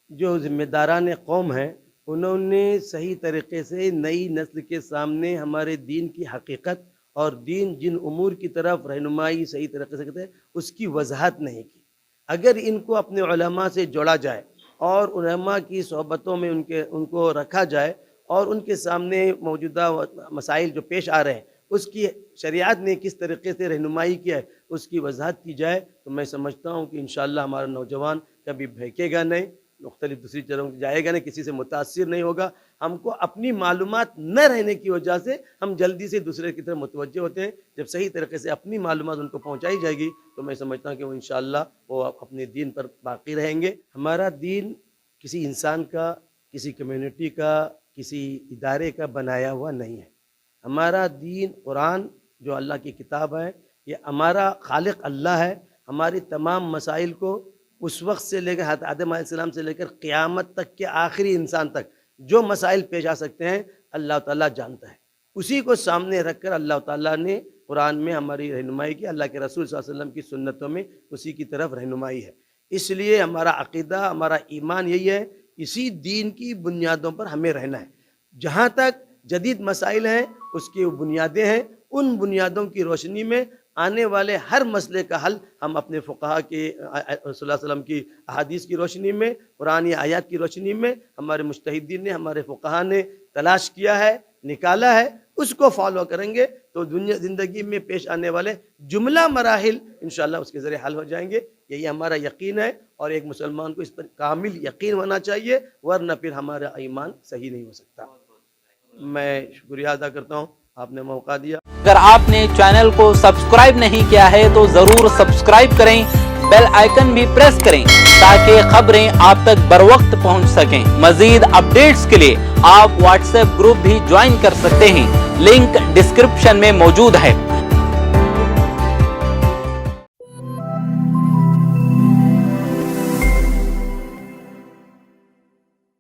جو ذمہ داران قوم ہیں انہوں نے صحیح طریقے سے نئی نسل کے سامنے ہمارے دین کی حقیقت اور دین جن امور کی طرف رہنمائی صحیح طریقے سے کرتے ہیں اس کی وضاحت نہیں کی۔ اگر ان کو اپنے علماء سے جوڑا جائے اور علماء کی صحبتوں میں ان کو رکھا جائے اور ان کے سامنے موجودہ مسائل جو پیش آ رہے ہیں اس کی شریعت نے کس طریقے سے رہنمائی کیا ہے اس کی وضاحت کی جائے تو میں سمجھتا ہوں کہ انشاءاللہ ہمارا نوجوان کبھی بہکے گا نہیں، مختلف دوسری جگہوں جائے گا نہیں، کسی سے متاثر نہیں ہوگا۔ ہم کو اپنی معلومات نہ رہنے کی وجہ سے ہم جلدی سے دوسرے کی طرف متوجہ ہوتے ہیں۔ جب صحیح طریقے سے اپنی معلومات ان کو پہنچائی جائے گی تو میں سمجھتا ہوں کہ وہ انشاءاللہ وہ اپنے دین پر باقی رہیں گے۔ ہمارا دین کسی انسان کا، کسی کمیونٹی کا، کسی ادارے کا بنایا ہوا نہیں ہے۔ ہمارا دین قرآن جو اللہ کی کتاب ہے، یہ ہمارا خالق اللہ ہے۔ ہماری تمام مسائل کو اس وقت سے لے کر حضرت آدم علیہ السلام سے لے کر قیامت تک کے آخری انسان تک جو مسائل پیش آ سکتے ہیں اللہ تعالیٰ جانتا ہے۔ اسی کو سامنے رکھ کر اللہ تعالیٰ نے قرآن میں ہماری رہنمائی کی، اللہ کے رسول صلی اللہ علیہ وسلم کی سنتوں میں اسی کی طرف رہنمائی ہے۔ اس لیے ہمارا عقیدہ، ہمارا ایمان یہی ہے، اسی دین کی بنیادوں پر ہمیں رہنا ہے۔ جہاں تک جدید مسائل ہیں اس کی بنیادیں ہیں، ان بنیادوں کی روشنی میں آنے والے ہر مسئلے کا حل ہم اپنے فقہا کے رسول اللہ صلی اللہ علیہ وسلم کی احادیث کی روشنی میں، قرآنی آیات کی روشنی میں ہمارے مجتہدین نے، ہمارے فقہا نے تلاش کیا ہے، نکالا ہے، اس کو فالو کریں گے تو دنیا زندگی میں پیش آنے والے جملہ مراحل انشاءاللہ اس کے ذریعے حل ہو جائیں گے۔ یہی ہمارا یقین ہے اور ایک مسلمان کو اس پر کامل یقین ہونا چاہیے، ورنہ پھر ہمارا ایمان صحیح نہیں ہو سکتا۔ میں شکریہ ادا کرتا ہوں، آپ نے موقع دیا۔ اگر آپ نے چینل کو سبسکرائب نہیں کیا ہے تو ضرور سبسکرائب کریں، بیل آئیکن بھی پریس کریں تاکہ خبریں آپ تک بر وقت پہنچ سکیں۔ مزید اپڈیٹس کے لیے آپ واٹس ایپ گروپ بھی جوائن کر سکتے ہیں، لنک ڈسکرپشن میں موجود ہے۔